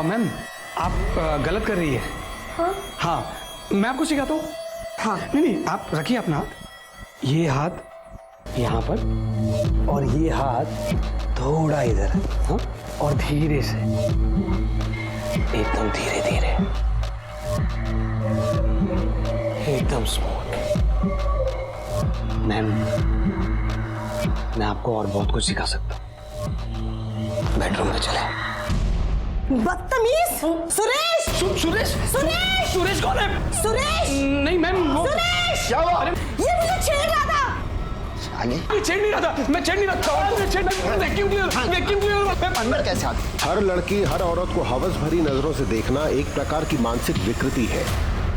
Ma'am आप गलत कर रही है। हाँ मैं आपको सिखाता हूँ। हाँ नहीं आप रखिए अपना हाथ, ये हाथ यहाँ पर और ये हाथ थोड़ा इधर, हाँ, और धीरे से, एकदम धीरे धीरे, एकदम स्मूथ। मैम मैं आपको और बहुत कुछ सिखा सकता हूँ। बेडरूम में चले। बदतमीज! सुरेश! सुरेश! सुरेश! सुरेश कौन है? सुरेश! नहीं मैम वो सुरेश! क्या हुआ? अरे ये मुझे छेड़ रहा था। मैं छेड़ नहीं रहा था, मैं छेड़ नहीं रहा था, मैं छेड़ नहीं, वैक्यूम क्लीनर अंदर कैसे आती? हर लड़की हर औरत को हवस भरी नजरों से देखना एक प्रकार की मानसिक विकृति है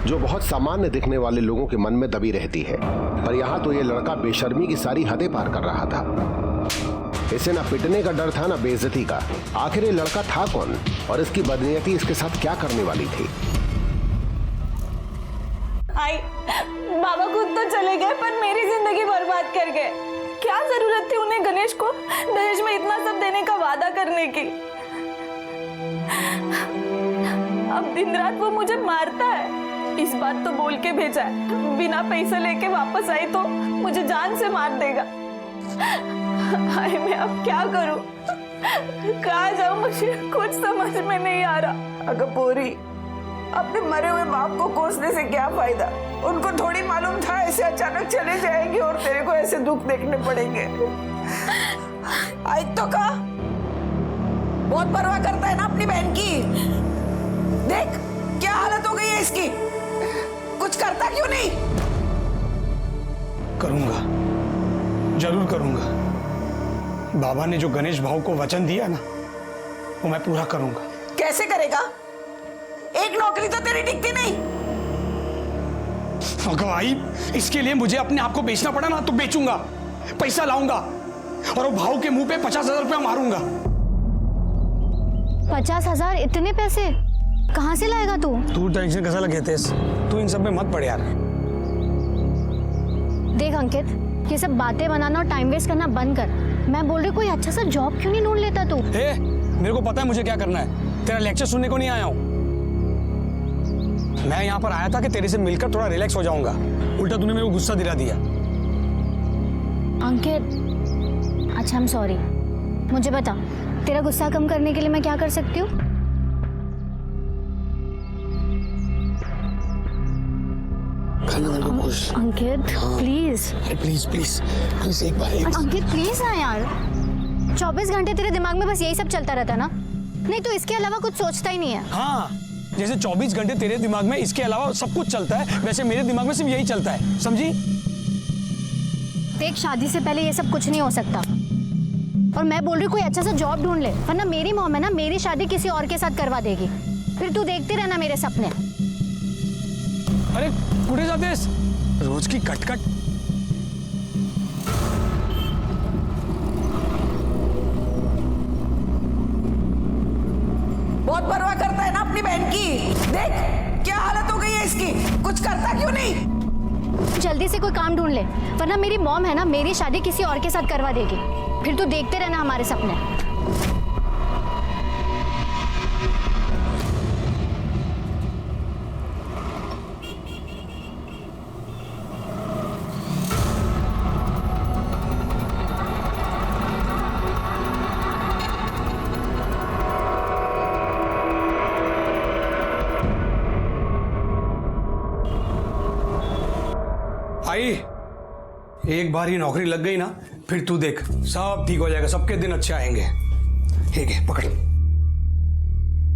जो बहुत सामान्य दिखने वाले लोगों के मन में दबी रहती है। पर यहाँ तो ये लड़का बेशर्मी की सारी हदें पार कर रहा था। इसे ना पिटने का डर था ना बेइज्जती का। आखिर ये लड़का था कौन और इसकी बदनीयती इसके साथ क्या करने वाली थी? आई बाबा खुद तो चले गए पर मेरी जिंदगी बर्बाद कर गए। क्या जरूरत थी उन्हें गणेश को दहेज में इतना सब देने का वादा करने की। अब दिन रात वो मुझे मारता है। इस बात तो बोल के भेजा है, बिना पैसे लेके वापस आई तो मुझे जान से मार देगा। हाय मैं अब क्या करूं, कहाँ जाऊं, मुझे कुछ समझ में नहीं आ रहा। अगर पूरी अपने मरे हुए बाप को कोसने से क्या फायदा? उनको थोड़ी मालूम था ऐसे अचानक चले जाएंगे और तेरे को ऐसे दुख देखने पड़ेंगे। आज तो कहा बहुत परवाह करता है ना अपनी बहन की। देख क्या हालत हो गई है इसकी, कुछ करता क्यों नहीं? करूंगा, जरूर करूंगा। बाबा ने जो गणेश भाऊ को वचन दिया ना वो मैं पूरा करूंगा। कैसे करेगा? एक नौकरी तो तेरी टिकती नहीं। भाई इसके लिए मुझे अपने आप को बेचना पड़ा ना तो बेचूंगा, पैसा लाऊंगा और वो भाऊ के मुंह पे 50,000 रुपया मारूंगा। 50,000? इतने पैसे कहाँ से लाएगा तू? तू टेंशन कैसा लगे थे, तू इन सब में मत पड़ यार। देख अंकित, ये सब बातें बनाना और टाइम वेस्ट करना बंद कर। मैं बोल रही कोई अच्छा सा जॉब क्यों नहीं ढूंढ लेता तू? मेरे को पता है मुझे क्या करना है, तेरा लेक्चर सुनने को नहीं आया हूँ। मैं यहाँ पर आया था कि तेरे से मिलकर थोड़ा रिलैक्स हो जाऊंगा, उल्टा तूने मेरे को गुस्सा दिला दिया। अंकित अच्छा आई एम सॉरी। मुझे बता तेरा गुस्सा कम करने के लिए मैं क्या कर सकती हूँ? अंकित प्लीज प्लीज प्लीज प्लीज एक बार अंकित प्लीज ना यार। 24 घंटे तेरे दिमाग में बस यही सब चलता रहता ना? नहीं तो इसके अलावा कुछ सोचता ही नहीं है? हाँ जैसे 24 घंटे तेरे दिमाग में इसके अलावा सब कुछ चलता है, वैसे मेरे दिमाग में सिर्फ यही चलता है, समझी? देख शादी से पहले ये सब कुछ नहीं हो सकता और मैं बोल रही कोई अच्छा सा जॉब ढूंढ ले, वरना मेरी मॉम है ना मेरी शादी किसी और के साथ करवा देगी। फिर तू देखते रहना मेरे सपने। अरे कुठे जातेस? रोज की कटकट। बहुत परवाह करता है ना अपनी बहन की। देख क्या हालत हो गई है इसकी, कुछ करता क्यों नहीं? जल्दी से कोई काम ढूंढ ले, वरना मेरी मॉम है ना मेरी शादी किसी और के साथ करवा देगी। फिर तू देखते रहना हमारे सपने। भाई एक बार ही नौकरी लग गई ना फिर तू देख सब ठीक हो जाएगा, सबके दिन अच्छे आएंगे। ठीक है पकड़,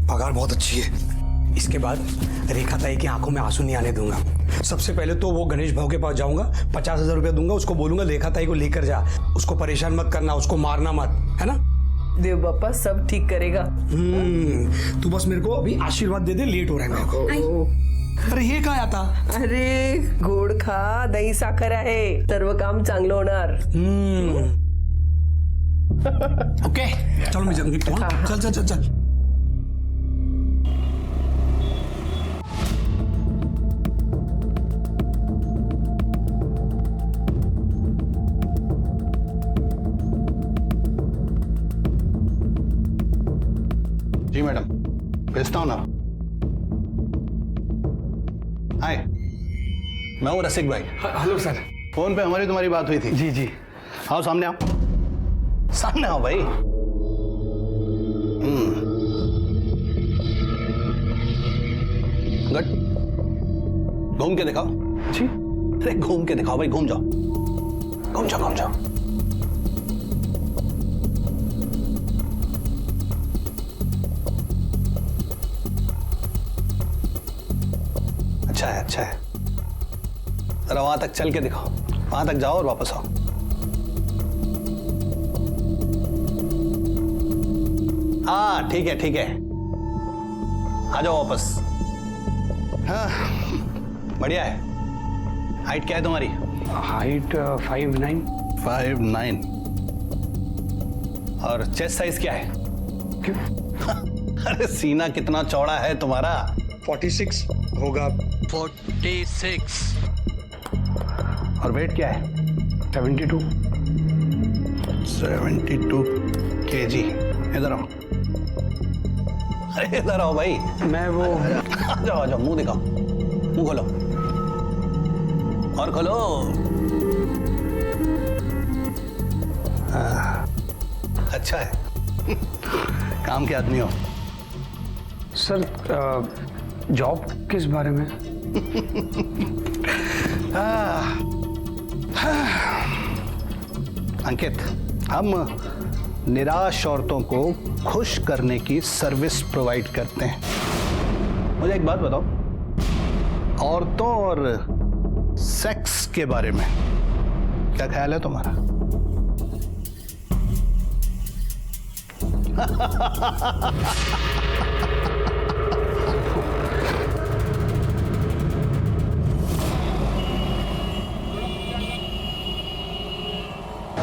पगार बहुत अच्छी है। इसके बाद रेखा ताई की आंखों में आंसू नहीं आने दूंगा। सबसे पहले तो वो गणेश भाव के पास जाऊंगा, 50,000 रुपया दूंगा, उसको बोलूंगा रेखा ताई को लेकर जा, उसको परेशान मत करना, उसको मारना मत, है ना? देव बापा सब ठीक करेगा। तू बस मेरे को अभी आशीर्वाद दे दे, लेट हो रहा है मेरे को। अरे हे काय आता? अरे गोड खा, दही साखर आहे, सर्व काम चांगलं होणार। ओके चलो मैं निकलता हूं। चल चल चल चल। जी मैडम, प्रेस हाय, मैं हूँ रसिक भाई। Hello sir. फोन पे हमारी तुम्हारी बात हुई थी। जी जी। आओ सामने आओ, सामने आओ भाई। गुड, घूम के दिखाओ। जी। अरे घूम के दिखाओ भाई, घूम जाओ, घूम जाओ, घूम जाओ। अच्छा है, अच्छा है। जरा वहां तक चल के दिखाओ, वहां तक जाओ और वापस आओ। हाँ ठीक है, ठीक है, आ जाओ वापस। हाँ बढ़िया है। हाइट क्या है तुम्हारी? हाइट 5'9". 5'9". और चेस्ट साइज क्या है? क्यों? अरे सीना कितना चौड़ा है तुम्हारा? 46 होगा। 46। और वेट क्या है? 72। 72 kg। इधर आओ, अरे इधर आओ भाई। मैं वो आ जाओ, मुंह दिखाओ, मुंह खोलो और खोलो। अच्छा है। काम के आदमी हो। सर जॉब किस बारे में? अंकित, हम निराश औरतों को खुश करने की सर्विस प्रोवाइड करते हैं। मुझे एक बात बताओ, औरतों और सेक्स के बारे में क्या ख्याल है तुम्हारा?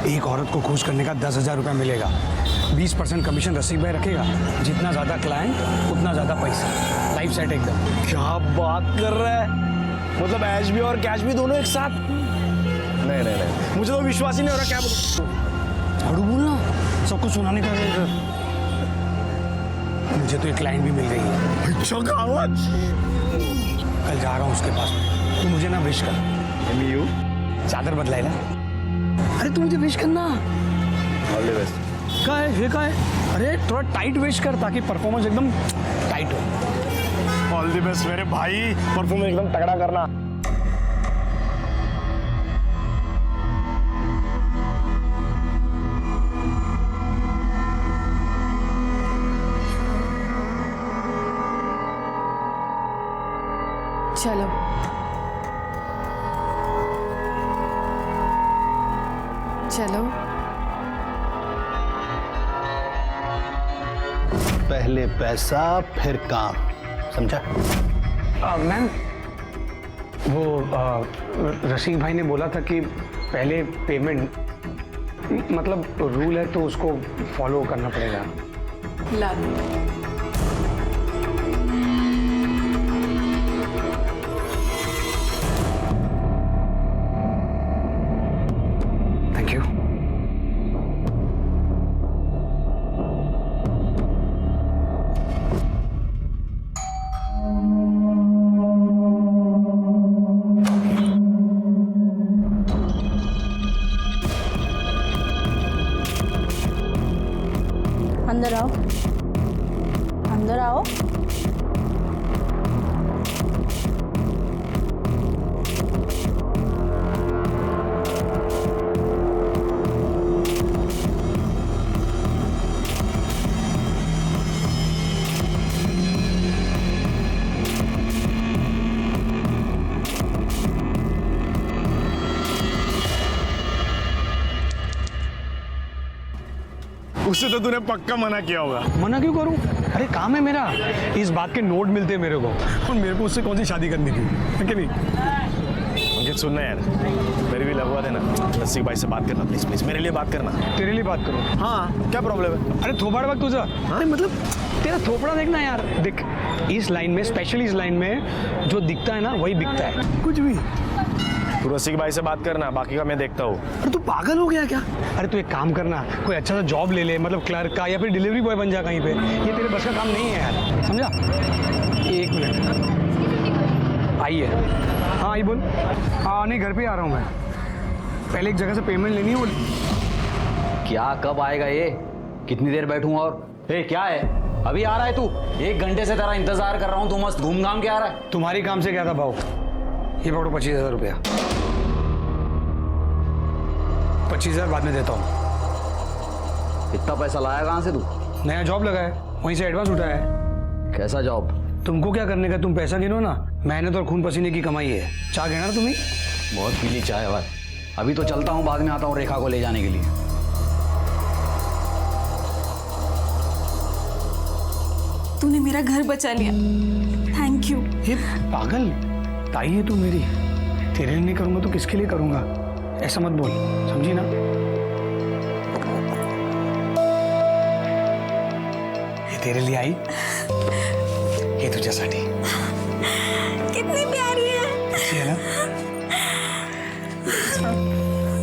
एक औरत को खुश करने का 10,000 रुपया मिलेगा। 20% कमीशन रसिक भाई रखेगा। जितना ज्यादा क्लाइंट उतना ज्यादा पैसा। लाइफ सेट एकदम। क्या बात कर रहा है? मतलब ऐश भी और कैश भी दोनों एक साथ? नहीं नहीं नहीं, मुझे तो विश्वास ही नहीं हो रहा। क्या बोल? हड़ू बोलना, सबको सुनाने का। मुझे तो एक क्लाइंट भी मिल रही है। अच्छा कहावत। कल जा रहा हूँ उसके पास। तू मुझे ना विश कर। यू चादर बदलाएगा। अरे तू मुझे विश करना। All the best. क्या है ये? क्या है? अरे थोड़ा टाइट विश कर ताकि परफॉर्मेंस एकदम टाइट हो। ऑल द बेस्ट मेरे भाई, परफॉर्मेंस एकदम तगड़ा करना। चलो चलो। पहले पैसा फिर काम, समझा? मैम वो रसिक भाई ने बोला था कि पहले पेमेंट, मतलब रूल है तो उसको फॉलो करना पड़ेगा। ला थैंक यू। अंदर आओ, अंदर आओ। उससे तो तूने पक्का मना किया होगा। मना क्यों करूं? अरे काम है मेरा। इस बात के नोट मिलते हैं मेरे को। और मेरे को उससे कौन सी शादी करनी थी, है कि नहीं? अंकित सुनना यार, मेरी भी लगवा देना। रसिक भाई से बात करना प्लीज प्लीज, मेरे लिए बात करना। तेरे लिए बात करूं? हाँ क्या प्रॉब्लम है? अरे थोपड़ वक्त तुझा। अरे मतलब तेरा थोपड़ा देखना यार। देख इस लाइन में, स्पेशली इस लाइन में जो दिखता है ना वही बिकता है। कुछ भी। तू रसिक भाई से बात करना, बाकी का मैं देखता हूँ। अरे तू पागल हो गया क्या? अरे तू एक काम करना, कोई अच्छा सा जॉब ले ले, मतलब क्लर्क का या फिर डिलीवरी बॉय बन जा कहीं पे। ये तेरे बस का काम नहीं है यार, समझा? एक मिनट, आई है। हाँ आई बोल। हाँ नहीं घर पे आ रहा हूँ मैं, पहले एक जगह से पेमेंट लेनी है वो। क्या कब आएगा ये? कितनी देर बैठूं? और क्या है, अभी आ रहा है तू? 1 घंटे से तेरा इंतजार कर रहा हूं, तू मस्त घूम घाम के आ रहा है। तुम्हारी काम से क्या था भाव? ये पकड़ो 25,000 रुपया। 25,000 बाद में देता हूँ। इतना पैसा लाया कहाँ से तू? नया जॉब लगा है, वहीं से एडवांस उठाया है। कैसा जॉब? तुमको क्या करने का, तुम पैसा गिनो ना, मेहनत और खून पसीने की कमाई है। चाह गिना ना तुम्हें? बहुत पीली चाय है भाई। अभी तो चलता हूँ, बाद में आता हूँ रेखा को ले जाने के लिए। तूने मेरा घर बचा लिया, थैंक यू। ये पागल ताई है तू मेरी, तेरे लिए नहीं करूंगा तो किसके लिए करूंगा? ऐसा मत बोल, समझी ना? ये तेरे लिए आई, ये तुझ्यासाठी। कितनी प्यारी है। अच्छी है ना?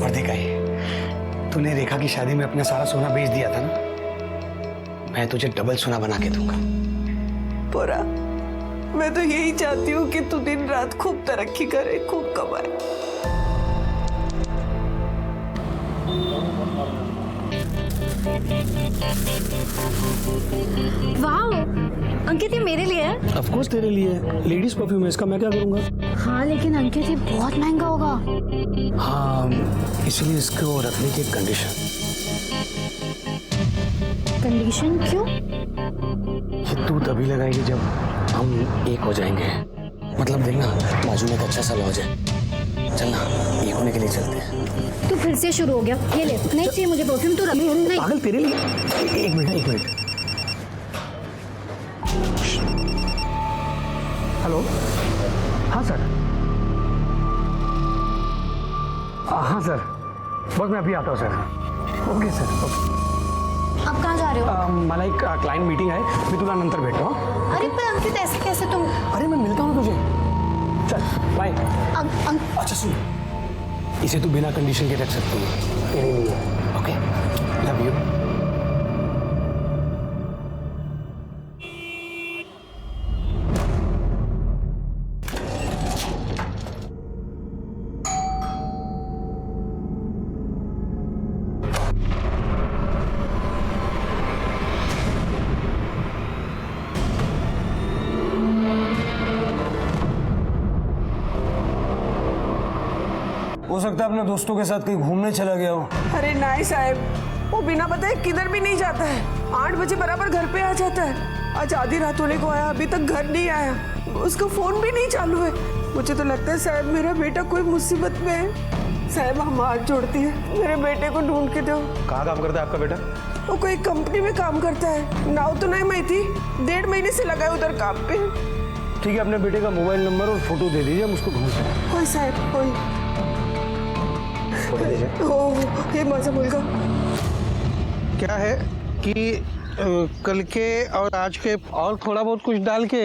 और देखा तूने रेखा की शादी में अपना सारा सोना बेच दिया था ना, मैं तुझे डबल सोना बना के दूंगा। पोरा, मैं तो यही चाहती हूँ कि तू दिन रात खूब तरक्की करे, खूब कमाए। वाह अंकित, ये मेरे लिए है। ऑफ कोर्स तेरे लिए है, लेडीज परफ्यूम है इसका, मैं क्या करूंगा? हाँ लेकिन अंकित ये बहुत महंगा होगा। हाँ इसलिए इसको रखने की कंडीशन। कंडीशन क्यों? ये तू तभी लगाएगी जब हम एक हो जाएंगे। मतलब देखना, बाजू में एक अच्छा सा लॉज है, चलना एक होने के लिए चलते हैं। तू फिर से शुरू हो गया। ये ले, नहीं चाहिए मुझे परफ्यूम, तू रख। नहीं पागल तेरे लिए। एक मिनट। हेलो, हाँ सर। हाँ सर, बस मैं अभी आता हूँ सर। Okay sir, okay. आप कहाँ जा रहे हो? मला एक क्लाइंट मीटिंग है, मी तुला नंतर भेटतो। हाँ? अरे पर अंकित ऐसे कैसे तुम? अरे मैं मिलता हूँ ना तुझे, चल बाय। अच्छा सुन, इसे तू बिना कंडीशन के रख सकती है, तेरे लिए। Okay, love you. हो सकता है अपने दोस्तों के साथ कहीं घूमने चला गया हो। अरे नाई साहब, वो बिना बताए किधर भी नहीं जाता है। 8 बजे बराबर घर पे आ जाता है। आज आधी रात होने को आया, अभी तक घर नहीं आया। उसका फोन भी नहीं चालू है। मुझे तो लगता है साहब मेरा बेटा कोई मुसीबत में है। साहब हम हाथ जोड़ती है, मेरे बेटे को ढूंढ के दो। कहाँ काम करता है आपका बेटा? वो कोई कंपनी में काम करता है, नाव तो नहीं मैं थी। 1.5 महीने से लगा है उधर काम पे। ठीक है, अपने बेटे का मोबाइल नंबर और फोटो दे दीजिए, हम उसको ढूंढते हैं। होय साहब, होय। हे माझा मुलगा। क्या है कि कल के और आज के और थोड़ा बहुत कुछ डाल के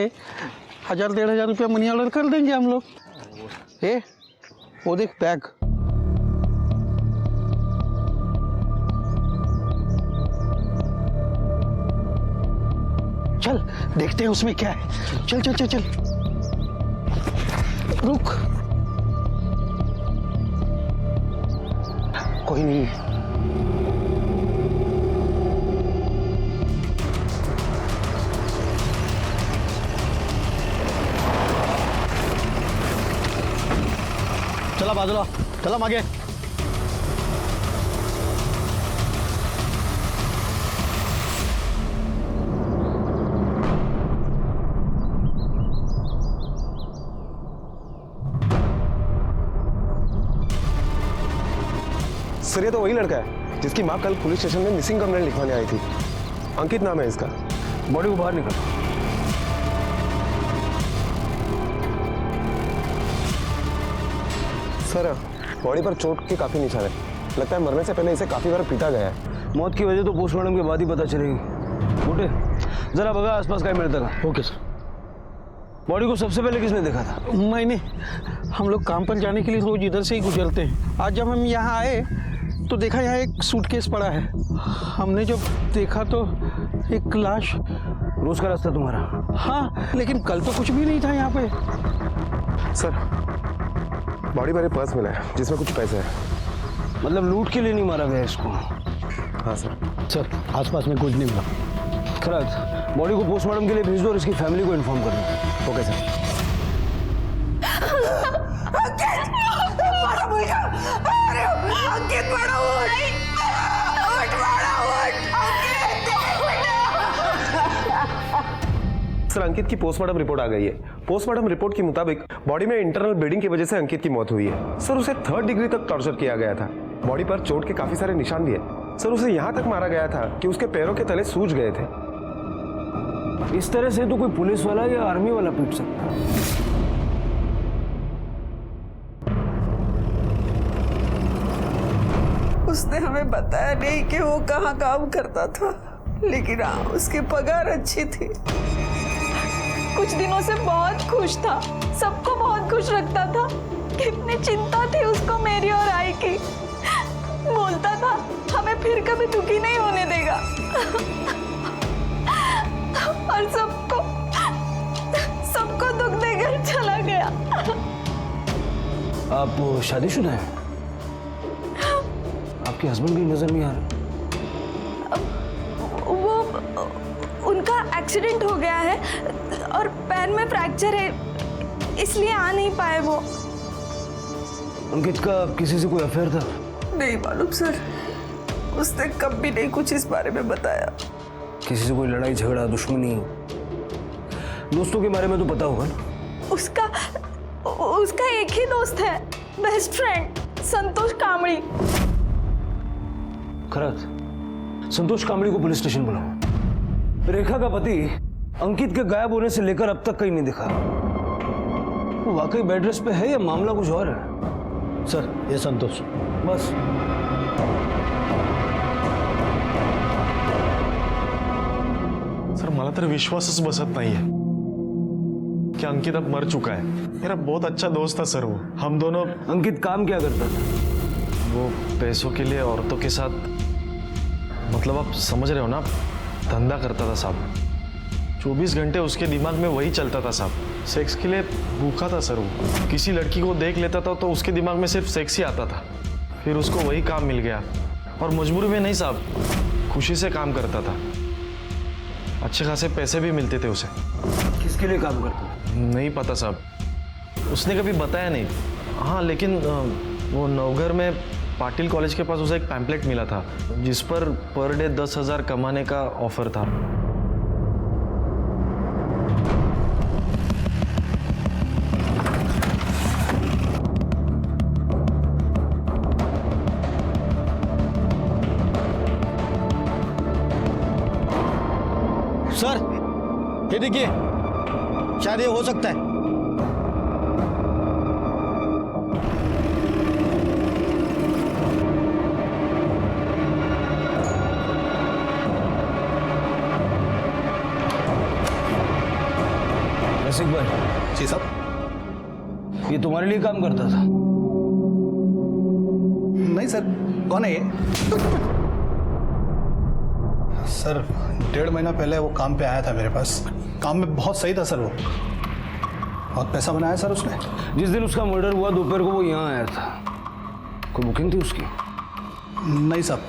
1,000-1,500 रुपया मनी ऑर्डर कर देंगे हम लोग। वो देख बैग। चल देखते हैं उसमें क्या है। चल चल चल चल, रुक। कोई नहीं। चला बाजूला, चला मागे। सर ये तो वही लड़का है जिसकी माँ कल पुलिस स्टेशन में मिसिंग कंप्लेंट लिखवाने आई थी। अंकित नाम है इसका। बॉडी को बाहर निकल। सर बॉडी पर चोट के काफी निशान है, लगता है मरने से पहले इसे काफी बार पीटा गया है। मौत की वजह तो पोस्टमार्टम के बाद ही पता चलेगी। उठे जरा बगा आसपास काय मिलता का। Okay sir. बॉडी को सबसे पहले किसने देखा था? मैंने। हम लोग काम पर जाने के लिए रोज इधर से ही गुजरते हैं। आज जब हम यहाँ आए तो देखा यहाँ एक सूटकेस पड़ा है। हमने जब देखा तो एक लाश। रोज का रास्ता तुम्हारा? हाँ लेकिन कल तो कुछ भी नहीं था यहाँ पे। सर बॉडी मेरे पर्स मिला है जिसमें कुछ पैसे हैं। मतलब लूट के लिए नहीं मारा गया इसको? हाँ सर। सर आसपास में कुछ नहीं मिला। खैर बॉडी को पोस्टमार्टम के लिए भेज दो और इसकी फैमिली को इन्फॉर्म कर दो। Okay sir. बड़ा मुलगा, अरे अंकित बड़ा उठ, बड़ा उठ, सर अंकित की पोस्टमार्टम रिपोर्ट आ गई है। पोस्टमार्टम रिपोर्ट के मुताबिक बॉडी में इंटरनल ब्लीडिंग की वजह से अंकित की मौत हुई है। सर उसे 3rd डिग्री तक टॉर्चर किया गया था। बॉडी पर चोट के काफी सारे निशान भी है। सर उसे यहां तक मारा गया था कि उसके पैरों के तले सूज गए थे। इस तरह से तो कोई पुलिस वाला या आर्मी वाला पीट सकता है। उसने हमें बताया नहीं कि वो कहाँ काम करता था, लेकिन हाँ उसकी पगार अच्छी थी। कुछ दिनों से बहुत खुश था, सबको बहुत खुश रखता था। कितनी चिंता थी उसको मेरी और आई की। बोलता था हमें फिर कभी दुखी नहीं होने देगा। और सबको दुख देकर चला गया। आप शादीशुदा हैं? आपके हस्बैंड की नजर नहीं आ रहा। वो उनका एक्सीडेंट हो गया है और पैर में फ्रैक्चर है, इसलिए आ नहीं पाए वो। अंकित का किसी से कोई अफेयर था? नहीं मालूम सर, उसने कभी नहीं कुछ इस बारे में बताया। किसी से कोई लड़ाई झगड़ा दुश्मनी? दोस्तों के बारे में तो पता होगा ना? उसका एक ही दोस्त है, बेस्ट फ्रेंड, संतोष कामड़ी। खरत, संतोष कामड़ी को पुलिस स्टेशन बुलाओ। रेखा का पति अंकित के गायब होने से लेकर अब तक कहीं नहीं दिखा। वो वाकई बेड रेस्ट पे है या मामला कुछ और है? सर ये संतोष। बस सर मला तर विश्वासच बसत नाहीये कि अंकित अब मर चुका है। मेरा बहुत अच्छा दोस्त था सर वो। हम दोनों। अंकित काम क्या करता था? वो पैसों के लिए औरतों के साथ, मतलब आप समझ रहे हो ना, धंधा करता था साहब। 24 घंटे उसके दिमाग में वही चलता था साहब। सेक्स के लिए भूखा था सर वो। किसी लड़की को देख लेता था तो उसके दिमाग में सिर्फ सेक्स ही आता था। फिर उसको वही काम मिल गया और मजबूरी में नहीं साहब, खुशी से काम करता था। अच्छे खासे पैसे भी मिलते थे उसे। किसके लिए काम करता? नहीं पता साहब, उसने कभी बताया नहीं। हाँ लेकिन वो नवघर में पाटिल कॉलेज के पास उसे एक पैम्पलेट मिला था जिस पर डे 10,000 कमाने का ऑफर था। सर ये देखिए, शायद ये हो सकता है। रसिक भाई। जी साहब। ये तुम्हारे लिए काम करता था? नहीं सर, कौन है ये? सर 1.5 महीना पहले वो काम पे आया था मेरे पास। काम में बहुत सही था सर वो। बहुत पैसा बनाया सर उसने। जिस दिन उसका मर्डर हुआ दोपहर को वो यहाँ आया था। कोई बुकिंग थी उसकी? नहीं साहब,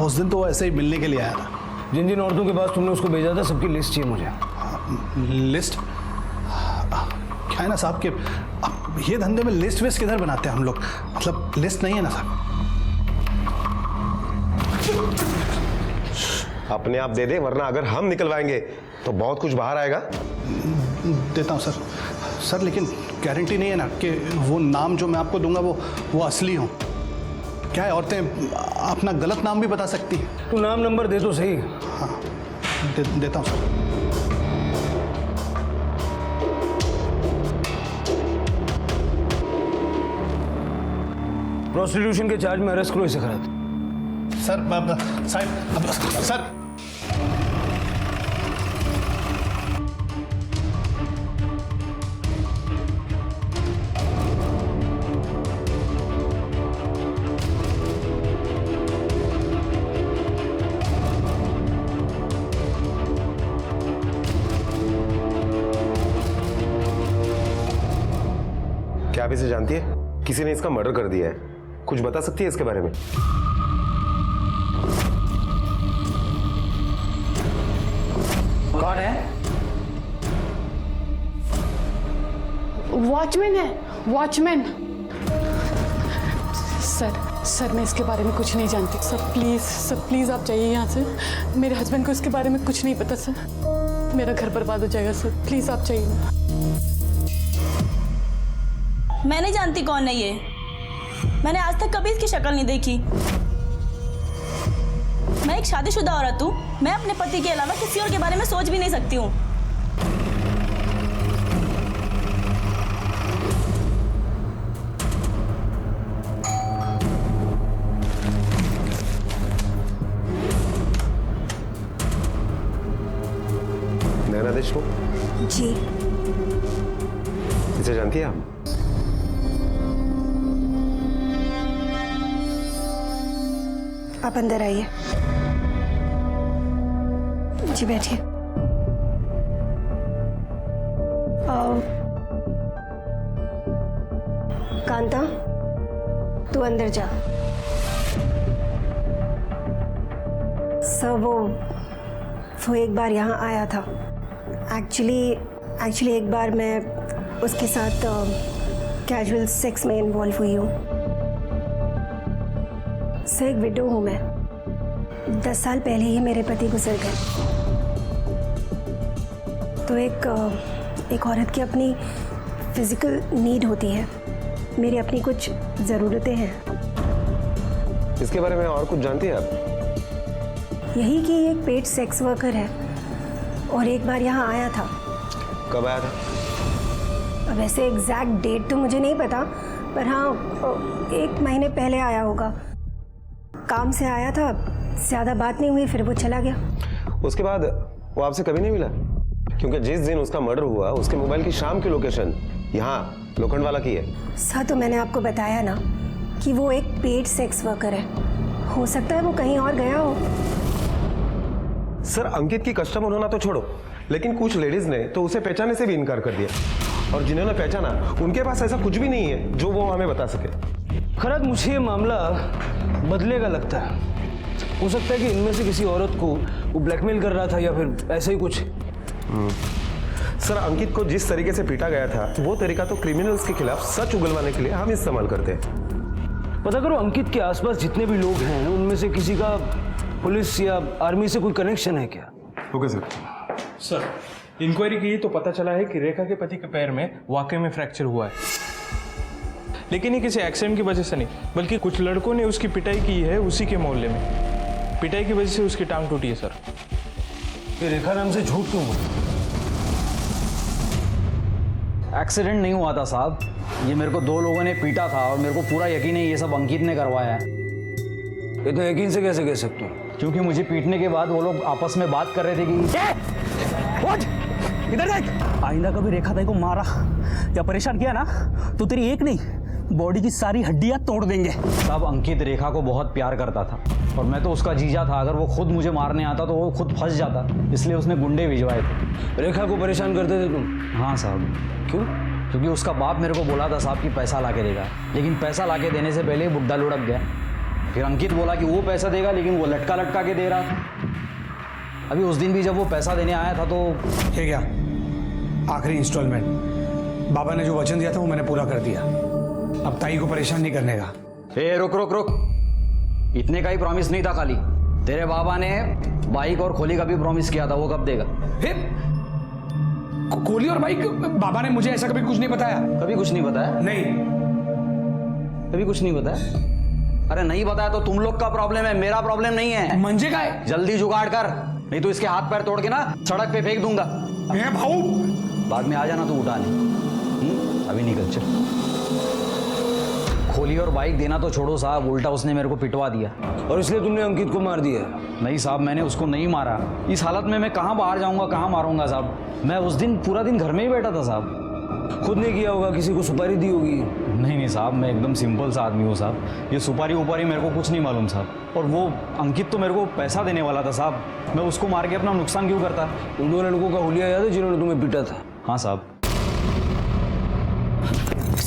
उस दिन तो वो ऐसे ही मिलने के लिए आया था। जिन जिन औरतों के पास तुमने उसको भेजा था सबकी लिस्ट चाहिए मुझे। लिस्ट? क्या है ना साहब कि अब ये धंधे में लिस्ट वेस्ट किधर बनाते हैं हम लोग? मतलब लिस्ट नहीं है ना साहब। अपने आप दे दे, वरना अगर हम निकलवाएंगे तो बहुत कुछ बाहर आएगा। देता हूँ सर। सर लेकिन गारंटी नहीं है ना कि वो नाम जो मैं आपको दूंगा वो असली हो। क्या है, औरतें अपना गलत नाम भी बता सकती हैं। तू नाम नंबर दे तो सही। हाँ देता हूँ सर। प्रोस्टिट्यूशन के चार्ज में अरेस्ट करो इसे। खराब सर साहब, सर क्या आप इसे जानती है? किसी ने इसका मर्डर कर दिया है। कुछ बता सकती है इसके बारे में? कौन है? वॉचमैन है, वॉचमैन। सर मैं इसके बारे में कुछ नहीं जानती। सर प्लीज आप जाइए यहाँ से। मेरे हस्बैंड को इसके बारे में कुछ नहीं पता सर। मेरा घर बर्बाद हो जाएगा सर, प्लीज आप जाइए। मैं नहीं जानती कौन है ये। मैंने आज तक कभी इसकी शक्ल नहीं देखी। मैं एक शादीशुदा औरत हूँ। मैं अपने पति के अलावा किसी और के बारे में सोच भी नहीं सकती हूँ। नैना देशमुख जी। इसे जानती है आप? आप अंदर आइए। जी बैठिए। कांता, तू अंदर जा। सर वो एक बार यहाँ आया था। एक्चुअली एक बार मैं उसके साथ कैजुअल सेक्स में इन्वॉल्व हुई हूँ। सर एक विडो हूँ मैं। 10 साल पहले ही मेरे पति गुजर गए। तो एक औरत की अपनी फिजिकल नीड होती है। मेरी अपनी कुछ ज़रूरतें हैं। इसके बारे में और कुछ जानती है आप? यही कि एक पेड सेक्स वर्कर है और एक बार यहाँ आया था। कब आया था? वैसे एग्जैक्ट डेट तो मुझे नहीं पता, पर हाँ 1 महीने पहले आया होगा। काम से आया था, ज़्यादा बात नहीं हुई, फिर वो चला गया। उसके बाद वो आपसे कभी नहीं मिला? क्योंकि जिस दिन उसका मर्डर हुआ उसके मोबाइल की शाम की लोकेशन यहाँ लोखंडवाला की है। सर तो मैंने आपको बताया ना कि वो एक पेड सेक्स वर्कर है। हो सकता है वो कहीं और गया हो। सर अंकित की कस्टमर होना तो छोड़ो, लेकिन कुछ लेडीज ने तो उसे पहचानने से भी इनकार कर दिया, और जिन्होंने पहचाना उनके पास ऐसा कुछ भी नहीं है जो वो हमें बता सके। खैर मुझे ये मामला बदलेगा लगता है। हो सकता है कि इनमें से किसी औरत को वो ब्लैकमेल कर रहा था या फिर ऐसा ही कुछ। सर अंकित को जिस तरीके से पीटा गया था वो तरीका तो क्रिमिनल्स के खिलाफ सच उगलवाने के लिए हम इस्तेमाल करते हैं। पता करो अंकित के आसपास जितने भी लोग हैं उनमें से किसी का पुलिस या आर्मी से कोई कनेक्शन है क्या? Okay sir. सर इंक्वायरी की तो पता चला है कि रेखा के पति के पैर में वाकई में फ्रैक्चर हुआ है, लेकिन ये किसी एक्सीडेंट की वजह से नहीं, बल्कि कुछ लड़कों ने उसकी पिटाई की है उसी के मोहल्ले में। पिटाई की वजह से उसकी टांग टूटी है सर। ये रेखा नाम से झूठ क्यों बोला? एक्सीडेंट नहीं हुआ था साहब, ये मेरे को 2 लोगों ने पीटा था और मेरे को पूरा यकीन है ये सब अंकित ने करवाया है। इतना यकीन से कैसे कह सकते हो? क्योंकि मुझे पीटने के बाद वो लोग आपस में बात कर रहे थे कि इधर देख, आइंदा कभी रेखा ताई को मारा या परेशान किया ना तो तेरी एक नहीं बॉडी की सारी हड्डियां तोड़ देंगे। साहब अंकित रेखा को बहुत प्यार करता था और मैं तो उसका जीजा था। अगर वो खुद मुझे मारने आता तो वो खुद फंस जाता, इसलिए उसने गुंडे भिजवाए थे। रेखा को परेशान करते थे तुम? हाँ साहब। क्यों? क्योंकि उसका बाप मेरे को बोला था साहब कि पैसा ला के देगा, लेकिन पैसा ला के देने से पहले बुड्ढा लुढ़क गया। फिर अंकित बोला कि वो पैसा देगा, लेकिन वो लटका लटका के दे रहा था। अभी उस दिन भी जब वो पैसा देने आया था तो ये क्या आखिरी इंस्टॉलमेंट, बाबा ने जो वचन दिया था वो मैंने पूरा कर दिया। अब ताई को परेशान नहीं करने का। ए रुक रुक रुक, इतने का ही प्रॉमिस नहीं था खाली। तेरे बाबा ने बाइक और खोली का भी प्रॉमिस किया था, वो कब देगा? कोहली और बाइक? बाबा ने मुझे ऐसा कभी कुछ नहीं बताया। कभी कुछ नहीं बताया? नहीं, कभी कुछ नहीं बताया। अरे नहीं बताया तो तुम लोग का प्रॉब्लम है, मेरा प्रॉब्लम नहीं है। मंजे का है। जल्दी जुगाड़ कर, नहीं तो इसके हाथ पैर तोड़ के ना सड़क पे फेंक दूंगा। मैं भाऊ बाद में आ जाना तू उठाने। अभी निकल चल। खोली और बाइक देना तो छोड़ो साहब, उल्टा उसने मेरे को पिटवा दिया। और इसलिए तुमने अंकित को मार दिया? नहीं साहब, मैंने उसको नहीं मारा। इस हालत में मैं कहाँ बाहर जाऊंगा, कहाँ मारूंगा साहब? मैं उस दिन पूरा दिन घर में ही बैठा था साहब। खुद ने किया होगा, किसी को सुपारी दी होगी? नहीं नहीं साहब, मैं एकदम सिंपल सा आदमी हूँ साहब। ये सुपारी उपारी मेरे को कुछ नहीं मालूम साहब। और वो अंकित तो मेरे को पैसा देने वाला था साहब, मैं उसको मार के अपना नुकसान क्यों करता? उन 2 लड़कों का हुलिया याद है जिन्होंने तुम्हें पीटा था? हाँ साहब।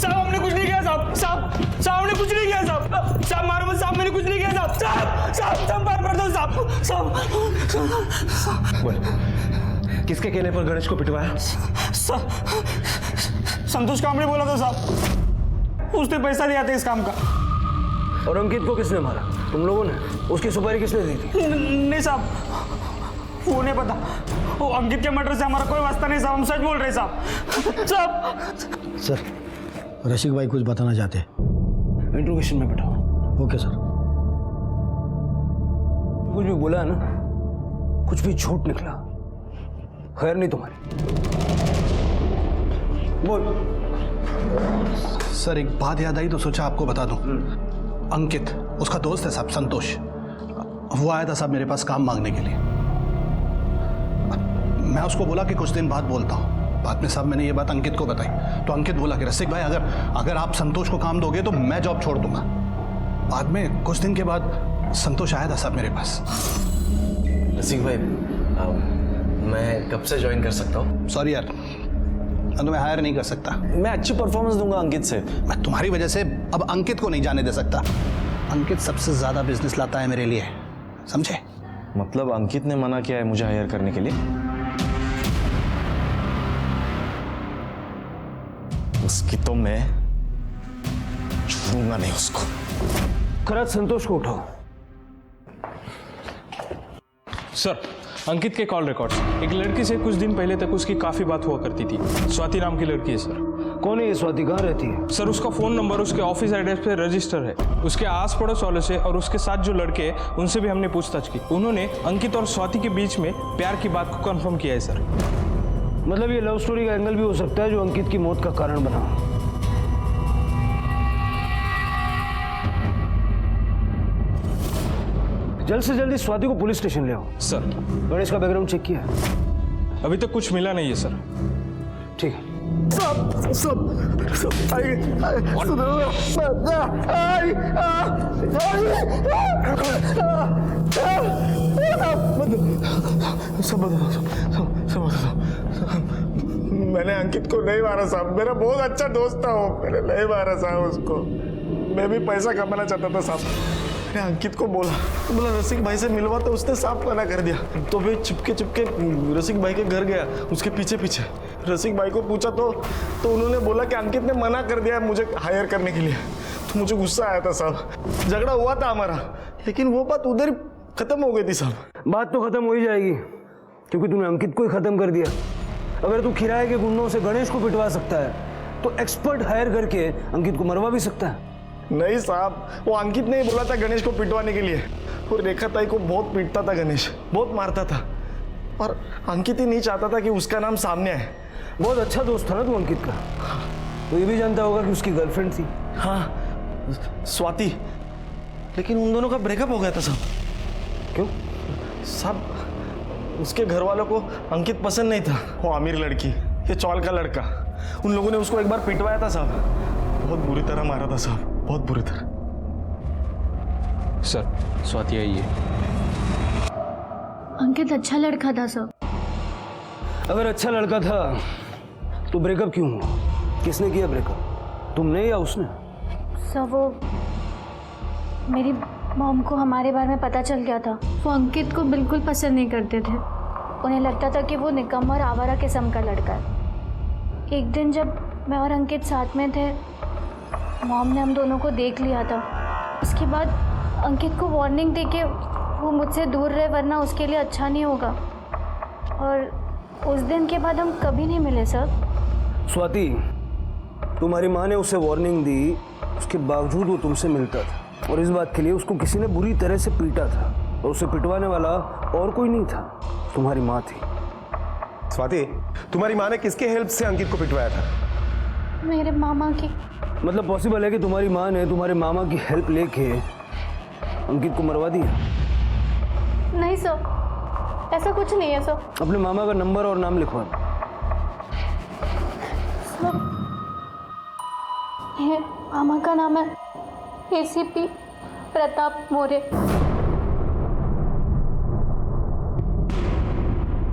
साहब हमने कुछ नहीं किया साहब। साहब हमने कुछ नहीं किया साहब। साहब मारो मत साहब, मैंने कुछ नहीं किया साहब। साहब मार पड़ दो साहब। साहब बोल, किसके कहने पर गणेश को पिटवाया? संतोष कामड़े बोला था साहब, उसने पैसा दिया था इस काम का। और अंकित को किसने मारा? तुम लोगों ने? उसकी सुपारी किसने दी थी? नहीं साहब, वो नहीं पता। वो अंकित के मर्डर से हमारा कोई वास्ता नहीं साहब, हम सच बोल रहे साहब। साहब सर, रसिक भाई कुछ बताना चाहते हैं। इंट्रोगेशन में बैठाओ। Okay sir. कुछ भी बोला है ना, कुछ भी झूठ निकला, खैर नहीं तुम्हारी। बोल। सर एक बात याद आई तो सोचा आपको बता दूं। अंकित, उसका दोस्त है साहब संतोष, वो आया था साहब मेरे पास काम मांगने के लिए। मैं उसको बोला कि कुछ दिन बाद बोलता हूँ। बाद में साहब मैंने ये बात अंकित को बताई तो अंकित बोला कि रसिक भाई अगर आप संतोष को काम दोगे तो मैं जॉब छोड़ दूंगा। बाद में कुछ दिन के बाद संतोष आया था साहब मेरे पास। रसिक भाई, मैं कब से ज्वाइन कर सकता हूँ? सॉरी यार, मैं तुम्हें हायर नहीं कर सकता। मैं अच्छी परफॉर्मेंस दूंगा अंकित से। मैं तुम्हारी वजह से अब अंकित को नहीं जाने दे सकता। अंकित सबसे ज्यादा बिजनेस लाता है मेरे लिए, समझे? मतलब अंकित ने मना किया है मुझे हायर करने के लिए? उसकी तो मैं छोड़ूंगा नहीं उसको। खराज संतोष को उठाओ। सर, अंकित के कॉल रिकॉर्ड्स। एक लड़की से कुछ दिन पहले तक उसकी काफी बात हुआ करती थी। स्वाति नाम की लड़की है सर। कौन है ये स्वाति? कहाँ रहती है? सर उसका फोन नंबर उसके ऑफिस एड्रेस पे रजिस्टर है। उसके आस पड़ोस वालों से और उसके साथ जो लड़के हैं उनसे भी हमने पूछताछ की। उन्होंने अंकित और स्वाति के बीच में प्यार की बात को कंफर्म किया है सर। मतलब ये लव स्टोरी का एंगल भी हो सकता है जो अंकित की मौत का कारण बना। जल्द से जल्दी स्वाति को पुलिस स्टेशन ले आओ। सर, गणेश का बैकग्राउंड चेक किया? अभी तक कुछ मिला नहीं है सर। ठीक है। मैंने अंकित को नहीं मारा साहब, मेरा बहुत अच्छा दोस्त था वो। मैंने नहीं मारा साहब उसको, मैं भी पैसा कमाना चाहता था साहब। मैंने अंकित को बोला रसिक भाई से मिलवा, तो उसने साफ मना कर दिया। तो मैं चुपके रसिक भाई के घर गया, उसके पीछे रसिक भाई को पूछा तो उन्होंने बोला कि अंकित ने मना कर दिया मुझे हायर करने के लिए। तो मुझे गुस्सा आया था साहब, झगड़ा हुआ था हमारा, लेकिन वो बात उधर ही खत्म हो गई थी साहब। बात तो खत्म हो ही जाएगी क्योंकि तूने अंकित को ही खत्म कर दिया। अगर तू किराए के गुंडों से गणेश को पिटवा सकता है तो एक्सपर्ट हायर करके अंकित को मरवा भी सकता है। नहीं साहब, वो अंकित ने ही बोला था गणेश को पिटवाने के लिए। और रेखा ताई को बहुत पीटता था गणेश, बहुत मारता था, और अंकित ही नहीं चाहता था कि उसका नाम सामने आए। बहुत अच्छा दोस्त था ना तू अंकित का। तो ये भी जानता होगा कि उसकी गर्लफ्रेंड थी। हाँ, स्वाति, लेकिन उन दोनों का ब्रेकअप हो गया था साहब। क्यों साहब? उसके घर वालों को अंकित पसंद नहीं था। वो अमीर लड़की, ये चौल का लड़का, उन लोगों ने उसको एक बार पिटवाया था साहब, बहुत बुरी तरह मारा था साहब, बहुत बुरी तरह। सर, स्वाति आई है। अंकित अच्छा लड़का था सर। अगर अच्छा लड़का था तो ब्रेकअप क्यों हुआ? किसने किया ब्रेकअप, तुमने या उसने? सर वो मेरी मॉम को हमारे बारे में पता चल गया था। वो अंकित को बिल्कुल पसंद नहीं करते थे। उन्हें लगता था कि वो निकम्मा और आवारा किस्म का लड़का है। एक दिन जब मैं और अंकित साथ में थे, मॉम ने हम दोनों को देख लिया था। उसके बाद अंकित को वार्निंग दे के वो मुझसे दूर रहे, वरना उसके लिए अच्छा नहीं होगा। और उस दिन के बाद हम कभी नहीं मिले सर। स्वाति, तुम्हारी माँ ने उसे वार्निंग दी, उसके बावजूद वो तुमसे मिलता था, और इस बात के लिए उसको किसी ने बुरी तरह से पीटा था, और उसे पिटवाने वाला और कोई नहीं था, तुम्हारी माँ थी। स्वाति, तुम्हारी माँ ने किसके हेल्प से अंकित को पिटवाया था? मेरे मामा की। मतलब पॉसिबल है कि तुम्हारी माँ ने तुम्हारे मामा की हेल्प लेके अंकित को मरवा दिया? नहीं सर, ऐसा कुछ नहीं है सर। अपने मामा का नंबर और नाम लिखवा दो। सर, ये मामा का नाम है एसीपी प्रताप मौर्य।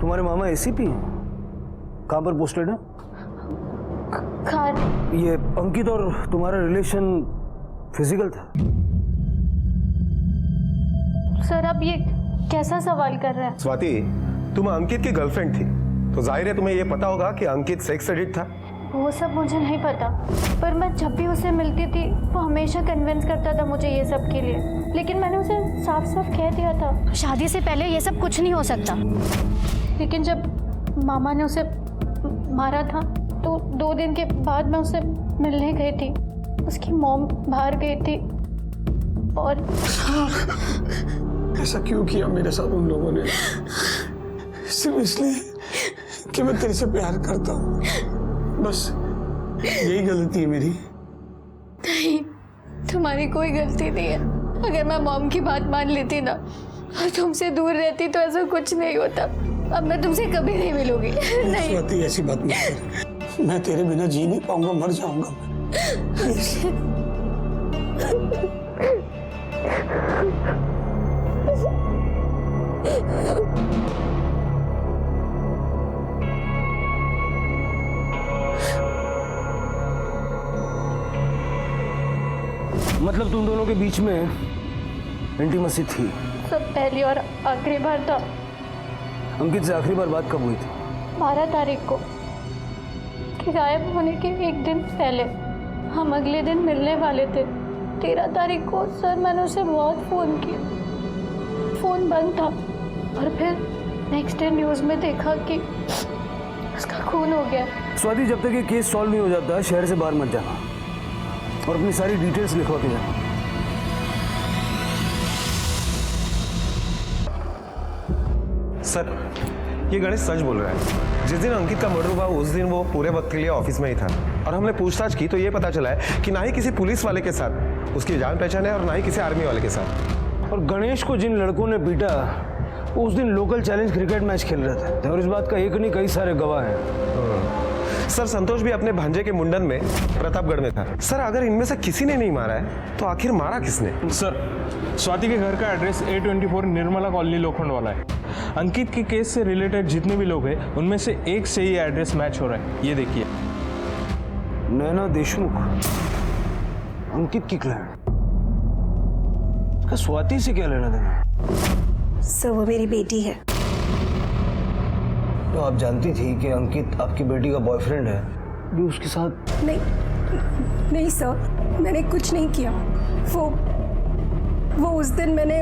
तुम्हारे मामा एसीपी हैं? कहाँ पर पोस्टेड है? खान, ये अंकित और तुम्हारा रिलेशन फिजिकल था? सर आप ये कैसा सवाल कर रहे हैं? स्वाति, तुम अंकित की गर्लफ्रेंड थी, तो जाहिर है तुम्हें ये पता होगा कि अंकित सेक्स एडिक्ट था। वो सब मुझे नहीं पता, पर मैं जब भी उसे मिलती थी वो हमेशा कन्विंस करता था मुझे ये सब के लिए, लेकिन मैंने उसे साफ साफ कह दिया था शादी से पहले ये सब कुछ नहीं हो सकता। लेकिन जब मामा ने उसे मारा था तो 2 दिन के बाद मैं उसे मिलने गई थी। उसकी मॉम बाहर गई थी और ऐसा क्यों किया मेरे साथ उन लोगों ने? सिर्फ इसलिए कि मैं तेरे से प्यार करता हूँ, बस यही गलती है मेरी। नहीं, तुम्हारी कोई गलती नहीं है। अगर मैं मॉम की बात मान लेती ना और तुमसे दूर रहती तो ऐसा कुछ नहीं होता। अब मैं तुमसे कभी नहीं मिलूंगी। नहीं स्वाति, ऐसी बात मत कर। मैं तेरे बिना जी नहीं पाऊंगा, मर जाऊंगा। मतलब तुम दोनों के बीच में इंटीमेसी थी? सब पहली और आखिरी बार था। अंकित से आखिरी बार बात कब हुई थी? 12 तारीख को, कि गायब होने के 1 दिन पहले। हम अगले दिन मिलने वाले थे। 13 तारीख को सर मैंने उसे बहुत फ़ोन किया, फ़ोन बंद था। और फिर नेक्स्ट डे न्यूज़ में देखा कि उसका खून हो गया। स्वाति, जब तक ये केस सॉल्व नहीं हो जाता शहर से बाहर मत जाना और अपनी सारी डिटेल्स लिखवा के जाना। सर, ये गणेश सच बोल रहा है। जिस दिन अंकित का मर्डर हुआ उस दिन वो पूरे वक्त के लिए ऑफिस में ही था, और हमने पूछताछ की तो ये पता चला है कि ना ही किसी पुलिस वाले के साथ उसकी जान पहचान है और ना ही किसी आर्मी वाले के साथ। और गणेश को जिन लड़कों ने पीटा वो उस दिन लोकल चैलेंज क्रिकेट मैच खेल रहे थे, और इस बात का एक नहीं कई सारे गवाह हैं। सर, संतोष भी अपने भांजे के मुंडन में प्रतापगढ़ में था। सर, अगर इनमें से किसी ने नहीं मारा है तो आखिर मारा किसने? सर, स्वाति के घर का एड्रेस A24 निर्मला कॉलोनी लोखंड वाला है। अंकित के केस से रिलेटेड जितने भी लोग हैं उनमें से एक से ही एड्रेस मैच हो रहा है। ये देखिए, नैना देशमुख, अंकित की क्लाइंट। इसका स्वाति से क्या लेना देना? सर, वो मेरी बेटी है। तो आप जानती थी कि अंकित आपकी बेटी का बॉयफ्रेंड है, भी उसके साथ? नहीं सर, मैंने कुछ नहीं किया। वो उस दिन मैंने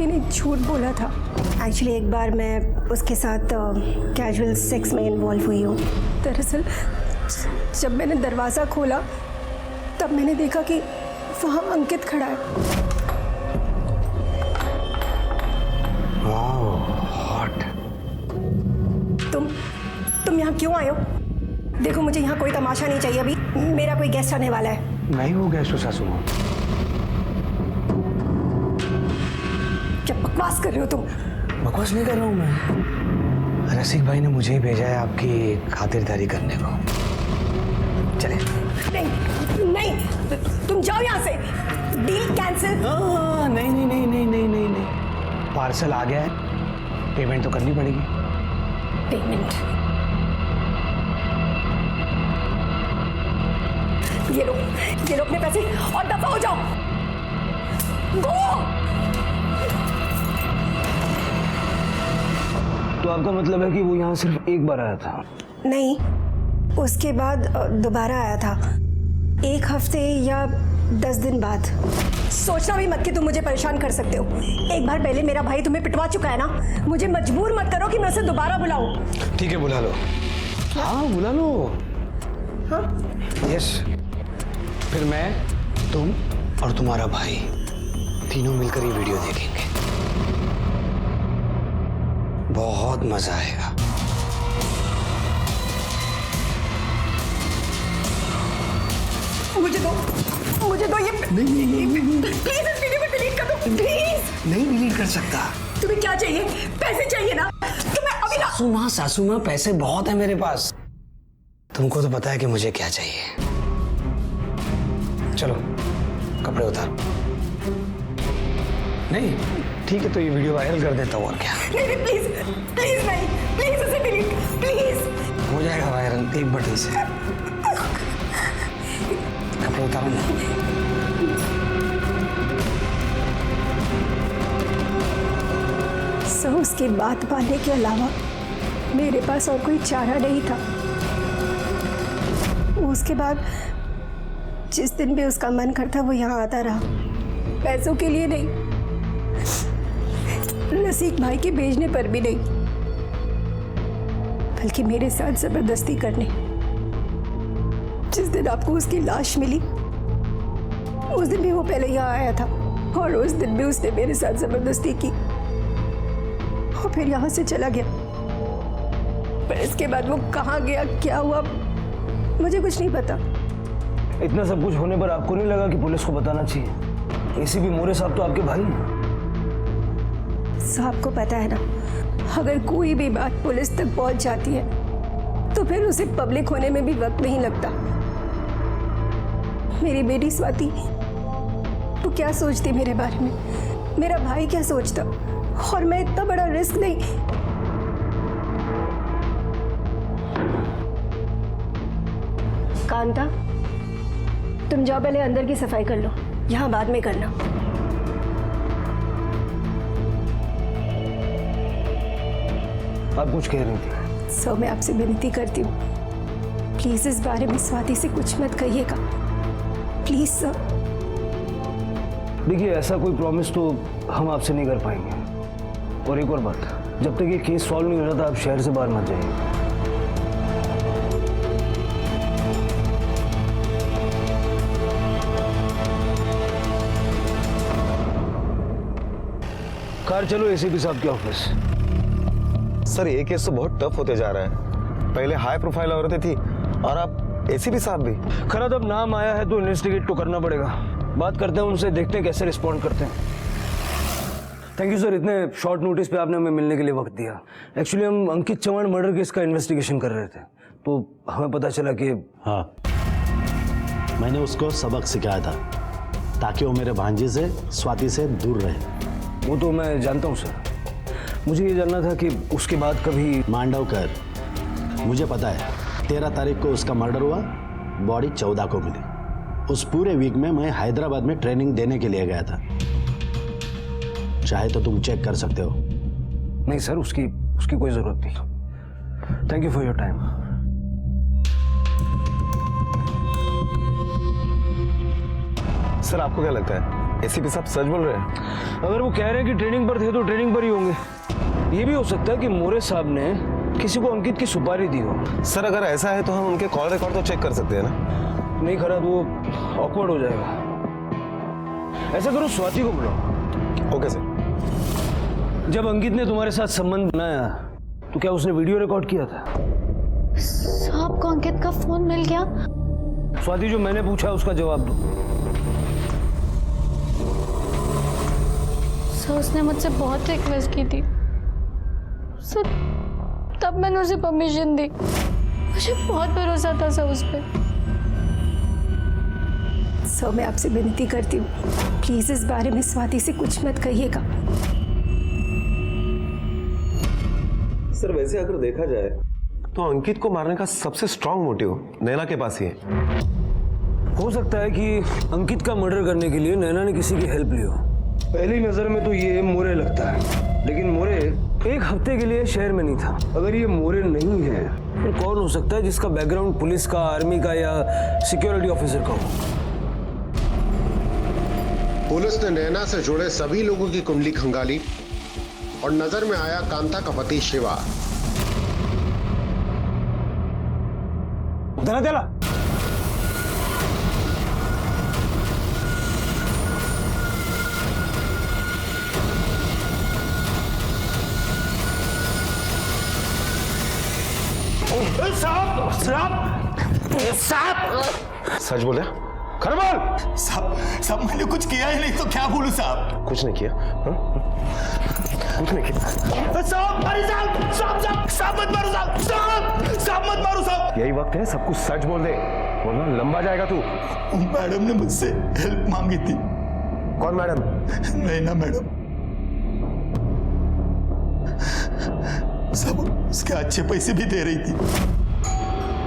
इन्हें झूठ बोला था। एक्चुअली एक बार मैं उसके साथ कैजुअल सेक्स में इन्वॉल्व हुई हूँ। दरअसल जब मैंने दरवाज़ा खोला तब मैंने देखा कि वहाँ अंकित खड़ा है। हॉट। तुम यहाँ क्यों आए हो? देखो, मुझे यहाँ कोई तमाशा नहीं चाहिए। अभी मेरा कोई गेस्ट आने वाला है। नहीं हो गेस्ट सासू माँ। क्या बकवास कर रहे हो तुम? बकवास नहीं कर रहा हूँ मैं। रसिक भाई ने मुझे ही भेजा है आपकी खातिरदारी करने को। चले। नहीं, तुम जाओ यहाँ से। Deal cancel. नहीं। पार्सल आ गया है, पेमेंट तो करनी पड़ेगी। पेमेंट? ये लो अपने पैसे और दफा हो जाओ। गो। तो आपका मतलब है कि वो यहाँ सिर्फ एक बार आया था? नहीं, उसके बाद दोबारा आया था, 1 हफ्ते या 10 दिन बाद। सोचना भी मत कि तुम मुझे परेशान कर सकते हो। एक बार पहले मेरा भाई तुम्हें पिटवा चुका है ना। मुझे मजबूर मत करो कि मैं उसे दोबारा बुलाऊं। ठीक है, बुला लो। हाँ, बुला लो। हाँ? यस। फिर मैं, तुम और तुम्हारा भाई तीनों मिलकर ये वीडियो देखेंगे। बहुत मजा आएगा। मुझे दो ये। नहीं। प्लीज इस वीडियो को डिलीट कर दो, प्लीज। नहीं डिलीट कर सकता। तुम्हें क्या चाहिए? पैसे चाहिए ना? तो मैं अभी सासू माँ, पैसे बहुत है मेरे पास। तुमको तो पता है कि मुझे क्या चाहिए। चलो, कपड़े उतार। नहीं, ठीक है, तो ये वीडियो वायरल कर देता हूँ और क्या। नहीं, प्लीज नहीं, प्लीज उसे डिलीट, प्लीज। हो जाएगा वायरल एक बटन से। कपड़े उतारो ना। सो उसकी बात मानने के अलावा मेरे पास और कोई चारा नहीं था। उसके बाद जिस दिन भी उसका मन करता वो यहाँ आता रहा, पैसों के लिए नहीं, रसीक भाई के भेजने पर भी नहीं, बल्कि मेरे साथ जबरदस्ती करने। जिस दिन आपको उसकी लाश मिली उस दिन भी वो पहले यहाँ आया था और उस दिन भी उसने मेरे साथ जबरदस्ती की और फिर यहाँ से चला गया। पर इसके बाद वो कहाँ गया, क्या हुआ, मुझे कुछ नहीं पता। इतना सब कुछ होने पर आपको नहीं लगा कि पुलिस को बताना चाहिए? एसीपी मोरे साहब तो आपके भाई हैं। साहब को पता है ना, अगर कोई भी बात पुलिस तक पहुंच जाती है तो फिर उसे पब्लिक होने में भी वक्त नहीं लगता। मेरी बेटी स्वाति वो क्या सोचती मेरे बारे में, मेरा भाई क्या सोचता, और मैं इतना बड़ा रिस्क नहीं। कांता, तुम जाओ पहले अंदर की सफाई कर लो, यहाँ बाद में करना। आप कुछ कह रही थी? सो मैं आपसे विनती करती हूँ, प्लीज इस बारे में स्वाति से कुछ मत कहिएगा, प्लीज सर। देखिए, ऐसा कोई प्रॉमिस तो हम आपसे नहीं कर पाएंगे। और एक और बात, जब तक ये केस सॉल्व नहीं हो रहा था आप शहर से बाहर मत जाइए। कार चलो एसीपी साहब के ऑफिस। सर ये केस तो बहुत टफ होते जा रहा है। पहले हाई प्रोफाइल औरतें थी और अब एसीपी साहब भी। खैर, अब नाम आया है तो इन्वेस्टिगेट तो करना पड़ेगा। बात करते हैं उनसे, देखते हैं कैसे रिस्पॉन्ड करते हैं। थैंक यू सर, इतने शॉर्ट नोटिस पे आपने हमें मिलने के लिए वक्त दिया। एक्चुअली हम अंकित चौहान मर्डर केस का इन्वेस्टिगेशन कर रहे थे, तो हमें पता चला कि हाँ, मैंने उसको सबक सिखाया था ताकि वो मेरे भांजे से, स्वाति से दूर रहे। वो तो मैं जानता हूँ सर, मुझे ये जानना था कि उसके बाद कभी मांडवकर, मुझे पता है 13 तारीख को उसका मर्डर हुआ, बॉडी 14 को मिली। उस पूरे वीक में मैं हैदराबाद में ट्रेनिंग देने के लिए गया था, चाहे तो तुम चेक कर सकते हो। नहीं सर, उसकी कोई जरूरत नहीं। Thank you for your time. Sir आपको क्या लगता है एसीपी साहब सच बोल रहे हैं? अगर वो कह रहे हैं कि ट्रेनिंग पर थे तो ट्रेनिंग पर ही होंगे। ये भी हो सकता है कि मोरे साहब ने किसी को अंकित की सुपारी दी हो। सर अगर ऐसा है तो हम उनके कॉल रिकॉर्ड तो चेक कर सकते हैं ना? नहीं करा तो वो ऑकवर्ड हो जाएगा। ऐसा करो, स्वाति को बुलाओ। Okay sir. जब अंकित ने तुम्हारे साथ संबंध बनाया तो क्या उसने वीडियो रिकॉर्ड किया था? साहब को अंकित का फोन मिल गया? स्वाति, जो मैंने पूछा उसका जवाब दो। सर, उसने मुझसे बहुत रिक्वेस्ट की थी सर, तब मैंने उसे परमिशन दी। मुझे बहुत भरोसा था सर उस पर। सर मैं आपसे विनती करती हूँ, प्लीज इस बारे में स्वाति से कुछ मत कहिएगा। सर वैसे अगर देखा जाए तो अंकित को मारने का सबसे स्ट्रांग मोटिव नैना के पास ही है। हो सकता है कि अंकित का मर्डर करने के लिए नैना ने किसी की हेल्प ली हो। पहली नजर में तो ये मोरे लगता है, लेकिन मोरे एक हफ्ते के लिए शहर में नहीं था। अगर ये मोरे नहीं है तो कौन हो सकता है जिसका बैकग्राउंड पुलिस का, आर्मी का या सिक्योरिटी ऑफिसर का हो? पुलिस ने नैना से जुड़े सभी लोगों की कुंडली खंगाली और नजर में आया कांता का पति शिवा। चला सच बोले? खरबल साहब मैंने कुछ किया ही नहीं तो क्या बोलूं साहब? कुछ नहीं किया। कुछ नहीं किया साहब। साहब मत मारो साहब। साहब मत मारो साहब। यही वक्त है सब कुछ सच बोल दे, वरना लंबा जाएगा तू। मैडम ने मुझसे हेल्प मांगी थी। कौन मैडम? नैना मैडम। साहब उसके अच्छे पैसे भी दे रही थी।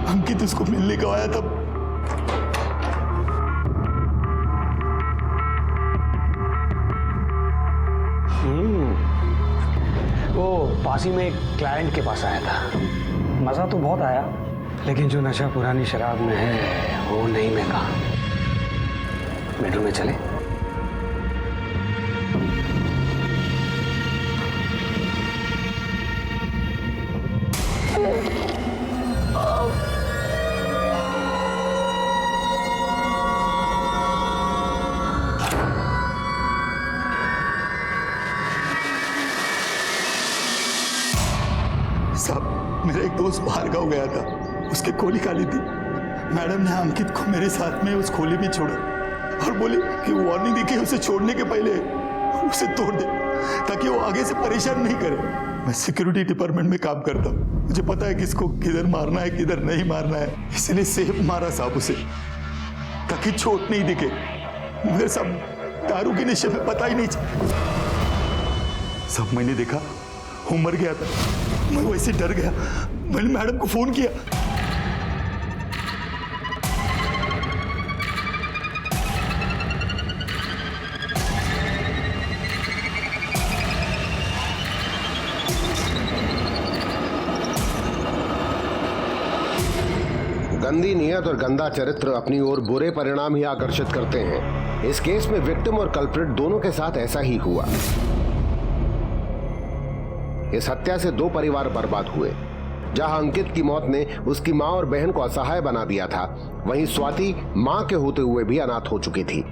अंकित उसको मिलने को आया तब वो पास ही में एक क्लाइंट के पास आया था। मज़ा तो बहुत आया, लेकिन जो नशा पुरानी शराब में है वो नहीं मैं कहा। बेडरूम में चले? साहब, मेरा एक दोस्त बाहर गाँव गया था, उसकी खोली खाली थी। मैडम ने अंकित को मेरे साथ में उस खोली में छोड़ा और बोली कि वार्निंग दी कि उसे छोड़ने के पहले उसे तोड़ दे ताकि वो आगे से परेशान नहीं करे। मैं सिक्योरिटी डिपार्टमेंट में काम करता हूँ, मुझे पता है किसको किधर मारना है किधर नहीं मारना है, इसलिए सेफ मारा साहब उसे ताकि चोट नहीं दिखे। मगर साहब दारू के नशे में पता ही नहीं सब मैंने देखा वो मर गया था। मैं वैसे डर गया, मैंने मैडम को फोन किया। गंदी नीयत और गंदा चरित्र अपनी ओर बुरे परिणाम ही आकर्षित करते हैं। इस केस में विक्टिम और कल्प्रिट दोनों के साथ ऐसा ही हुआ। इस हत्या से 2 परिवार बर्बाद हुए। जहां अंकित की मौत ने उसकी मां और बहन को असहाय बना दिया था, वहीं स्वाति मां के होते हुए भी अनाथ हो चुकी थी।